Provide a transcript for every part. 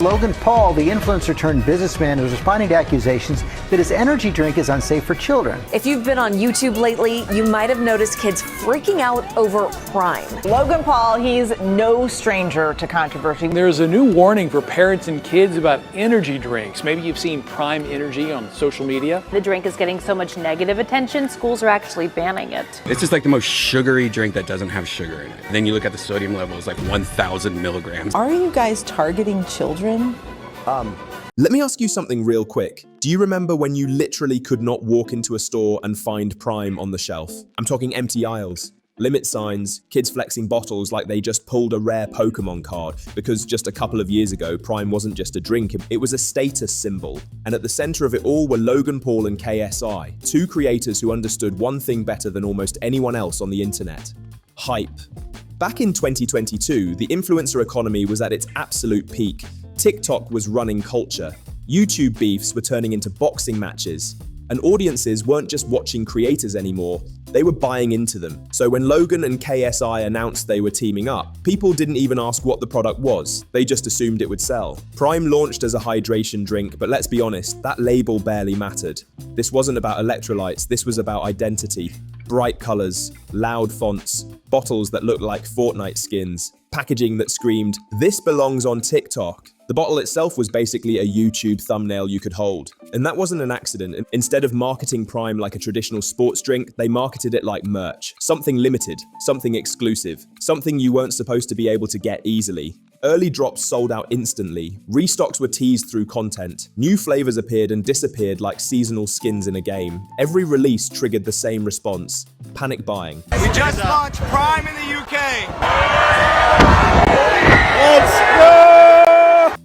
Logan Paul, the influencer turned businessman, is responding to accusations that his energy drink is unsafe for children. If you've been on YouTube lately, you might have noticed kids freaking out over Prime. Logan Paul, he's no stranger to controversy. There's a new warning for parents and kids about energy drinks. Maybe you've seen Prime Energy on social media. The drink is getting so much negative attention, schools are actually banning it. It's just like the most sugary drink that doesn't have sugar in it. And then you look at the sodium level, it's like 1,000 milligrams. Are you guys targeting children? Let me ask you something real quick. Do you remember when you literally could not walk into a store and find Prime on the shelf? I'm talking empty aisles, limit signs, kids flexing bottles like they just pulled a rare Pokemon card, because just a couple of years ago, Prime wasn't just a drink, it was a status symbol. And at the center of it all were Logan Paul and KSI, two creators who understood one thing better than almost anyone else on the internet: hype. Back in 2022, the influencer economy was at its absolute peak. TikTok was running culture. YouTube beefs were turning into boxing matches. And audiences weren't just watching creators anymore, they were buying into them. So when Logan and KSI announced they were teaming up, people didn't even ask what the product was. They just assumed it would sell. Prime launched as a hydration drink, but let's be honest, that label barely mattered. This wasn't about electrolytes, this was about identity. Bright colors, loud fonts, bottles that looked like Fortnite skins, packaging that screamed, "This belongs on TikTok." The bottle itself was basically a YouTube thumbnail you could hold. And that wasn't an accident. Instead of marketing Prime like a traditional sports drink, they marketed it like merch. Something limited, something exclusive, something you weren't supposed to be able to get easily. Early drops sold out instantly, restocks were teased through content, new flavors appeared and disappeared like seasonal skins in a game. Every release triggered the same response: panic buying. We just launched Prime in the UK. Let's go!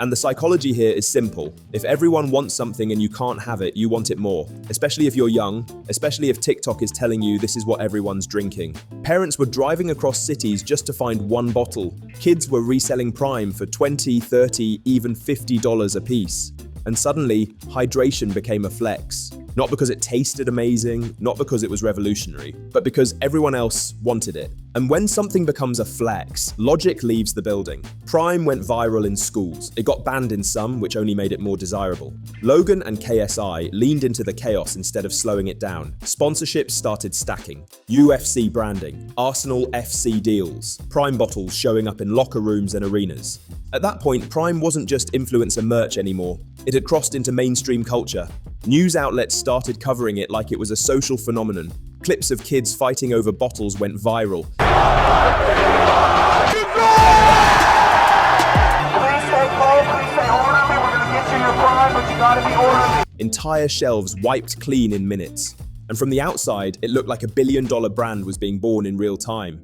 And the psychology here is simple. If everyone wants something and you can't have it, you want it more. Especially if you're young, especially if TikTok is telling you this is what everyone's drinking. Parents were driving across cities just to find one bottle. Kids were reselling Prime for $20, $30, even $50 a piece. And suddenly, hydration became a flex. Not because it tasted amazing, not because it was revolutionary, but because everyone else wanted it. And when something becomes a flex, logic leaves the building. Prime went viral in schools. It got banned in some, which only made it more desirable. Logan and KSI leaned into the chaos instead of slowing it down. Sponsorships started stacking. UFC branding, Arsenal FC deals, Prime bottles showing up in locker rooms and arenas. At that point, Prime wasn't just influencer merch anymore. It had crossed into mainstream culture. News outlets started covering it like it was a social phenomenon. Clips of kids fighting over bottles went viral. Entire shelves wiped clean in minutes. And from the outside, it looked like a billion-dollar brand was being born in real time.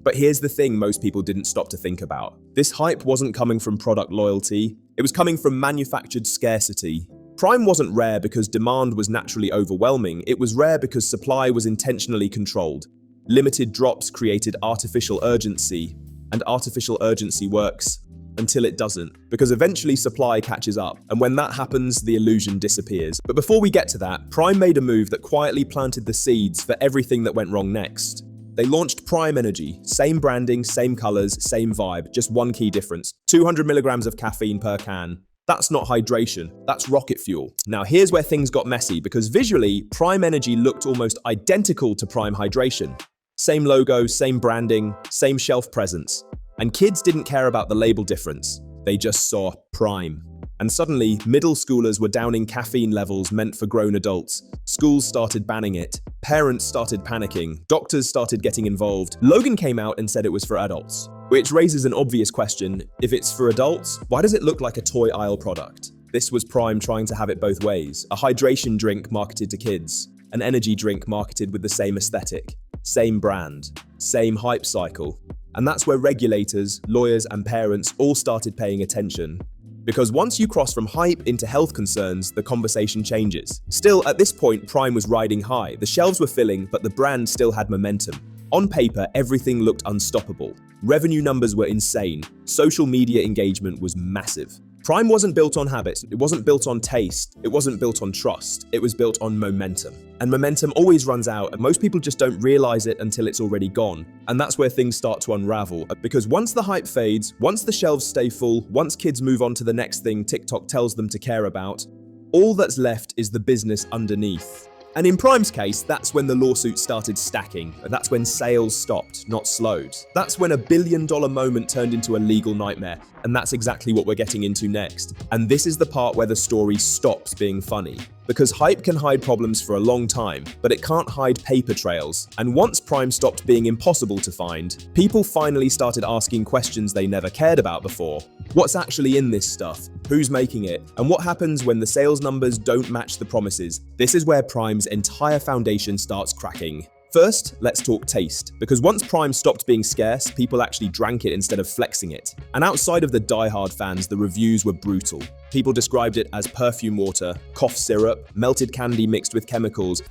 But here's the thing most people didn't stop to think about. This hype wasn't coming from product loyalty, it was coming from manufactured scarcity. Prime wasn't rare because demand was naturally overwhelming, it was rare because supply was intentionally controlled. Limited drops created artificial urgency, and artificial urgency works until it doesn't, because eventually supply catches up, and when that happens, the illusion disappears. But before we get to that, Prime made a move that quietly planted the seeds for everything that went wrong next. They launched Prime Energy, same branding, same colors, same vibe, just one key difference: 200 milligrams of caffeine per can. That's not hydration, that's rocket fuel. Now here's where things got messy, because visually, Prime Energy looked almost identical to Prime Hydration. Same logo, same branding, same shelf presence. And kids didn't care about the label difference, they just saw Prime. And suddenly, middle schoolers were downing caffeine levels meant for grown adults. Schools started banning it. Parents started panicking. Doctors started getting involved. Logan came out and said it was for adults. Which raises an obvious question: if it's for adults, why does it look like a toy aisle product? This was Prime trying to have it both ways. A hydration drink marketed to kids. An energy drink marketed with the same aesthetic. Same brand. Same hype cycle. And that's where regulators, lawyers, and parents all started paying attention. Because once you cross from hype into health concerns, the conversation changes. Still, at this point, Prime was riding high. The shelves were filling, but the brand still had momentum. On paper, everything looked unstoppable. Revenue numbers were insane. Social media engagement was massive. Prime wasn't built on habits, it wasn't built on taste, it wasn't built on trust, it was built on momentum. And momentum always runs out, and most people just don't realize it until it's already gone. And that's where things start to unravel, because once the hype fades, once the shelves stay full, once kids move on to the next thing TikTok tells them to care about, all that's left is the business underneath. And in Prime's case, that's when the lawsuit started stacking, and that's when sales stopped, not slowed. That's when $1 billion moment turned into a legal nightmare, and that's exactly what we're getting into next. And this is the part where the story stops being funny. Because hype can hide problems for a long time, but it can't hide paper trails. And once Prime stopped being impossible to find, people finally started asking questions they never cared about before. What's actually in this stuff? Who's making it? And what happens when the sales numbers don't match the promises? This is where Prime's entire foundation starts cracking. First, let's talk taste, because once Prime stopped being scarce, people actually drank it instead of flexing it. And outside of the die-hard fans, the reviews were brutal. People described it as perfume water, cough syrup, melted candy mixed with chemicals.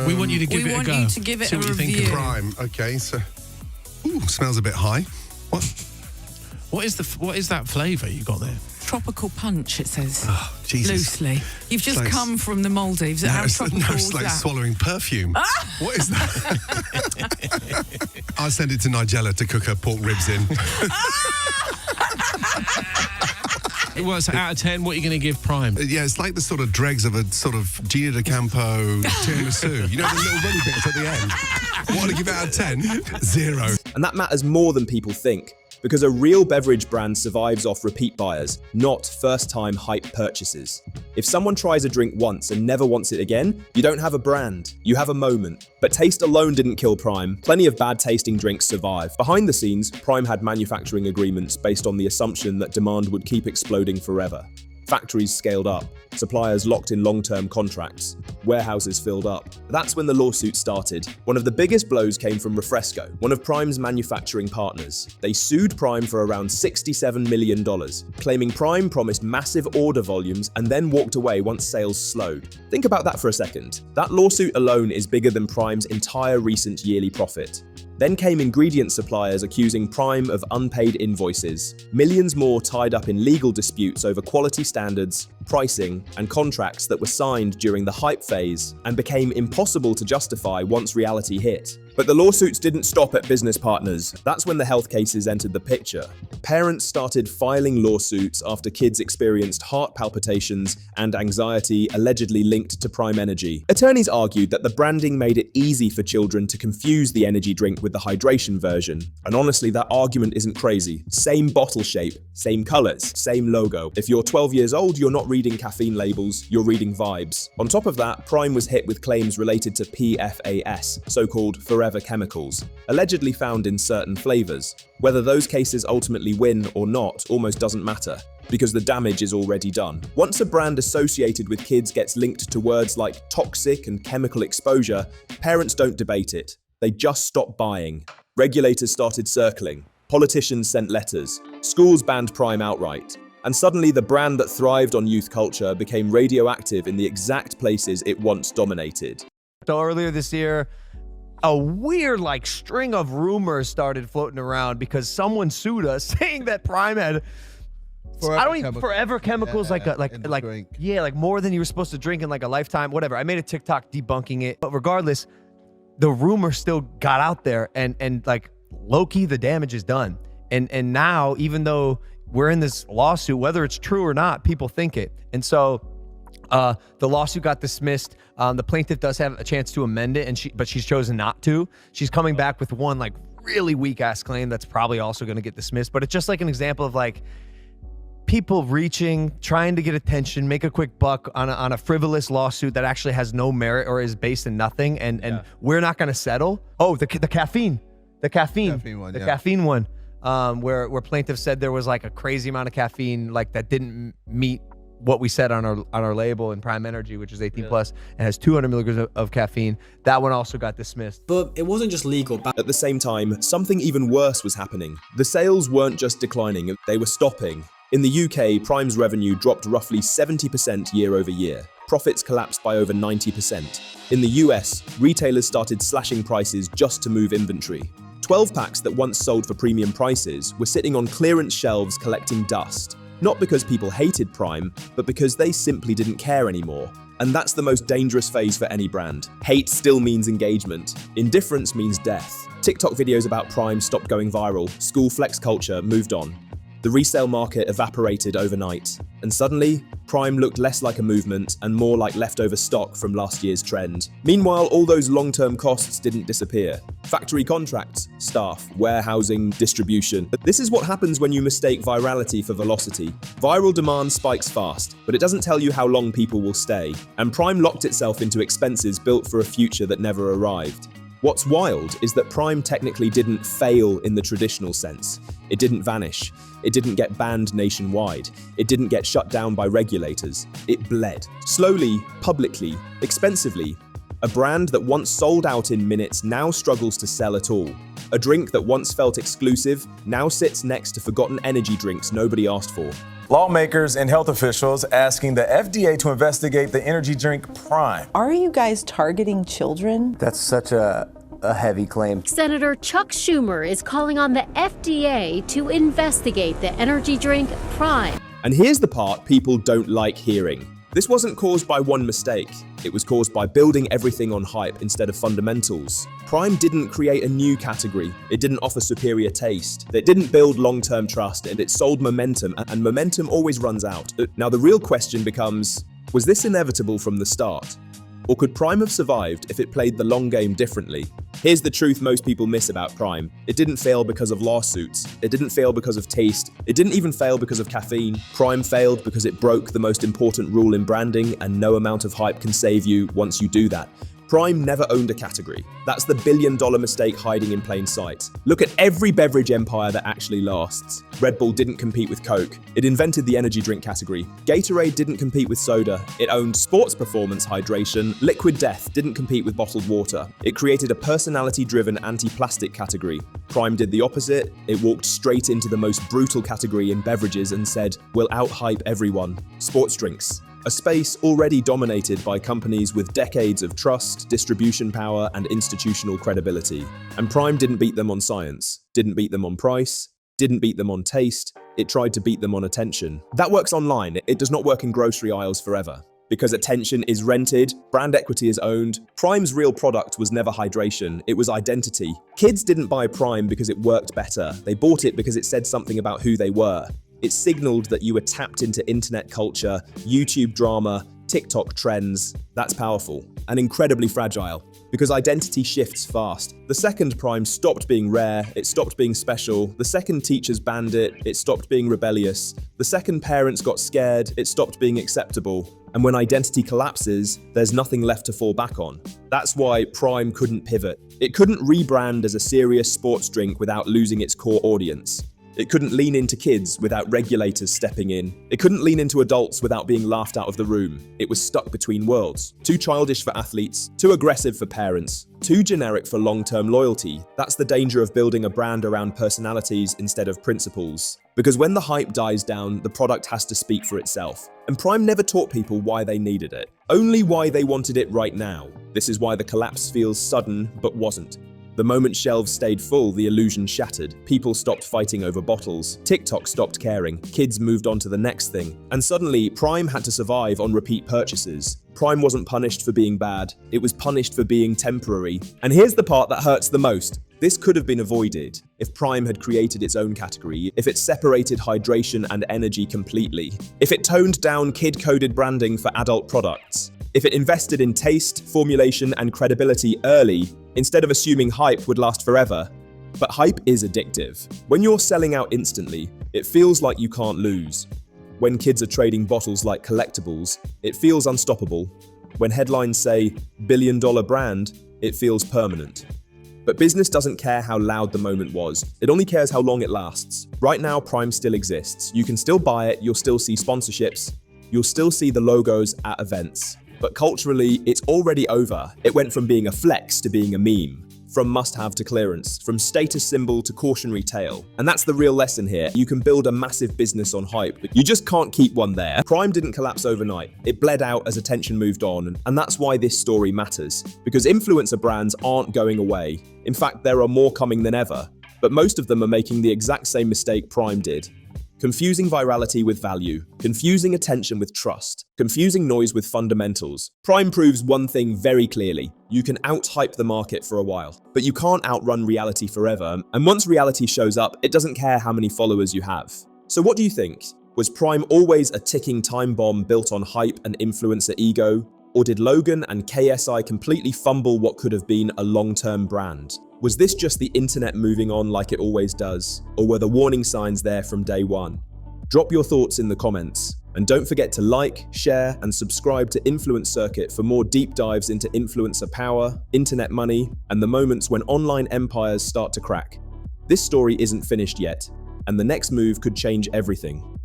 We want you to give it a go. We want you to give it a review. Prime, okay, so... Ooh, smells a bit high. What is that flavour you got there? Tropical punch, it says. Oh, Jesus. Loosely. You've just come from the Maldives. How tropical it's like swallowing perfume. What is that? I'll send it to Nigella to cook her pork ribs in. Well, so out of 10, what are you going to give Prime? Yeah, it's like the sort of dregs of a sort of Gina De Campo tiramisu. You know, the little runny bits at the end. What do I give it out of 10? 0. And that matters more than people think. Because a real beverage brand survives off repeat buyers, not first-time hype purchases. If someone tries a drink once and never wants it again, you don't have a brand, you have a moment. But taste alone didn't kill Prime. Plenty of bad-tasting drinks survive. Behind the scenes, Prime had manufacturing agreements based on the assumption that demand would keep exploding forever. Factories scaled up, suppliers locked in long-term contracts, warehouses filled up. That's when the lawsuit started. One of the biggest blows came from Refresco, one of Prime's manufacturing partners. They sued Prime for around $67 million, claiming Prime promised massive order volumes and then walked away once sales slowed. Think about that for a second. That lawsuit alone is bigger than Prime's entire recent yearly profit. Then came ingredient suppliers accusing Prime of unpaid invoices, millions more tied up in legal disputes over quality standards, pricing, and contracts that were signed during the hype phase and became impossible to justify once reality hit. But the lawsuits didn't stop at business partners. That's when the health cases entered the picture. Parents started filing lawsuits after kids experienced heart palpitations and anxiety allegedly linked to Prime Energy. Attorneys argued that the branding made it easy for children to confuse the energy drink with the hydration version. And honestly, that argument isn't crazy. Same bottle shape, same colors, same logo. If you're 12 years old, you're not reading caffeine labels, you're reading vibes. On top of that, Prime was hit with claims related to PFAS, so-called forever chemicals, allegedly found in certain flavors. Whether those cases ultimately win or not almost doesn't matter, because the damage is already done. Once a brand associated with kids gets linked to words like toxic and chemical exposure, parents don't debate it. They just stop buying. Regulators started circling. Politicians sent letters. Schools banned Prime outright. And suddenly the brand that thrived on youth culture became radioactive in the exact places it once dominated. So earlier this year, a weird string of rumors started floating around because someone sued us saying that Prime had forever chemicals like more than you were supposed to drink in like a lifetime, whatever. I made a TikTok debunking it, but regardless, the rumor still got out there, and like low-key the damage is done. And now, even though we're in this lawsuit, whether it's true or not, people think it. And so the lawsuit got dismissed. The plaintiff does have a chance to amend it, but she's chosen not to. She's coming back with one really weak ass claim that's probably also going to get dismissed. But it's just like an example of people reaching, trying to get attention, make a quick buck on a frivolous lawsuit that actually has no merit or is based in nothing. And we're not going to settle. Oh, the caffeine one. Where plaintiff said there was a crazy amount of caffeine that didn't meet what we said on our label in Prime Energy, which is 18 plus and has 200 milligrams of caffeine. That one also got dismissed. But it wasn't just legal. At the same time, something even worse was happening. The sales weren't just declining, they were stopping. In the UK, Prime's revenue dropped roughly 70% year over year. Profits collapsed by over 90%. In the US, retailers started slashing prices just to move inventory. 12 packs that once sold for premium prices were sitting on clearance shelves collecting dust. Not because people hated Prime, but because they simply didn't care anymore. And that's the most dangerous phase for any brand. Hate still means engagement. Indifference means death. TikTok videos about Prime stopped going viral. School flex culture moved on. The resale market evaporated overnight. And suddenly, Prime looked less like a movement and more like leftover stock from last year's trend. Meanwhile, all those long-term costs didn't disappear. Factory contracts, staff, warehousing, distribution. This is what happens when you mistake virality for velocity. Viral demand spikes fast, but it doesn't tell you how long people will stay. And Prime locked itself into expenses built for a future that never arrived. What's wild is that Prime technically didn't fail in the traditional sense. It didn't vanish. It didn't get banned nationwide. It didn't get shut down by regulators. It bled. Slowly, publicly, expensively. A brand that once sold out in minutes now struggles to sell at all. A drink that once felt exclusive now sits next to forgotten energy drinks nobody asked for. Lawmakers and health officials asking the FDA to investigate the energy drink Prime. Are you guys targeting children? That's such a heavy claim. Senator Chuck Schumer is calling on the FDA to investigate the energy drink Prime. And here's the part people don't like hearing. This wasn't caused by one mistake. It was caused by building everything on hype instead of fundamentals. Prime didn't create a new category. It didn't offer superior taste. It didn't build long-term trust, and it sold momentum, and momentum always runs out. Now the real question becomes, was this inevitable from the start? Or could Prime have survived if it played the long game differently? Here's the truth most people miss about Prime. It didn't fail because of lawsuits. It didn't fail because of taste. It didn't even fail because of caffeine. Prime failed because it broke the most important rule in branding, and no amount of hype can save you once you do that. Prime never owned a category. That's the billion-dollar mistake hiding in plain sight. Look at every beverage empire that actually lasts. Red Bull didn't compete with Coke. It invented the energy drink category. Gatorade didn't compete with soda. It owned sports performance hydration. Liquid Death didn't compete with bottled water. It created a personality-driven anti-plastic category. Prime did the opposite. It walked straight into the most brutal category in beverages and said, "We'll out-hype everyone." Sports drinks. A space already dominated by companies with decades of trust, distribution power, and institutional credibility. And Prime didn't beat them on science, didn't beat them on price, didn't beat them on taste, it tried to beat them on attention. That works online, it does not work in grocery aisles forever. Because attention is rented, brand equity is owned, Prime's real product was never hydration, it was identity. Kids didn't buy Prime because it worked better, they bought it because it said something about who they were. It signaled that you were tapped into internet culture, YouTube drama, TikTok trends. That's powerful and incredibly fragile because identity shifts fast. The second Prime stopped being rare, it stopped being special. The second teachers banned it, it stopped being rebellious. The second parents got scared, it stopped being acceptable. And when identity collapses, there's nothing left to fall back on. That's why Prime couldn't pivot. It couldn't rebrand as a serious sports drink without losing its core audience. It couldn't lean into kids without regulators stepping in. It couldn't lean into adults without being laughed out of the room. It was stuck between worlds. Too childish for athletes, too aggressive for parents, too generic for long-term loyalty. That's the danger of building a brand around personalities instead of principles. Because when the hype dies down, the product has to speak for itself. And Prime never taught people why they needed it, only why they wanted it right now. This is why the collapse feels sudden, but wasn't. The moment shelves stayed full, the illusion shattered. People stopped fighting over bottles. TikTok stopped caring. Kids moved on to the next thing. And suddenly, Prime had to survive on repeat purchases. Prime wasn't punished for being bad. It was punished for being temporary. And here's the part that hurts the most. This could have been avoided if Prime had created its own category, if it separated hydration and energy completely, if it toned down kid-coded branding for adult products, if it invested in taste, formulation, and credibility early, instead of assuming hype would last forever. But hype is addictive. When you're selling out instantly, it feels like you can't lose. When kids are trading bottles like collectibles, it feels unstoppable. When headlines say, billion-dollar brand, it feels permanent. But business doesn't care how loud the moment was. It only cares how long it lasts. Right now, Prime still exists. You can still buy it, you'll still see sponsorships, you'll still see the logos at events. But culturally, it's already over. It went from being a flex to being a meme, from must-have to clearance, from status symbol to cautionary tale. And that's the real lesson here. You can build a massive business on hype, but you just can't keep one there. Prime didn't collapse overnight. It bled out as attention moved on, and that's why this story matters. Because influencer brands aren't going away. In fact, there are more coming than ever. But most of them are making the exact same mistake Prime did. Confusing virality with value, confusing attention with trust, confusing noise with fundamentals. Prime proves one thing very clearly. You can out-hype the market for a while, but you can't outrun reality forever, and once reality shows up, it doesn't care how many followers you have. So what do you think? Was Prime always a ticking time bomb built on hype and influencer ego? Or did Logan and KSI completely fumble what could have been a long-term brand? Was this just the internet moving on like it always does? Or were the warning signs there from day one? Drop your thoughts in the comments. And don't forget to like, share, and subscribe to Influence Circuit for more deep dives into influencer power, internet money, and the moments when online empires start to crack. This story isn't finished yet, and the next move could change everything.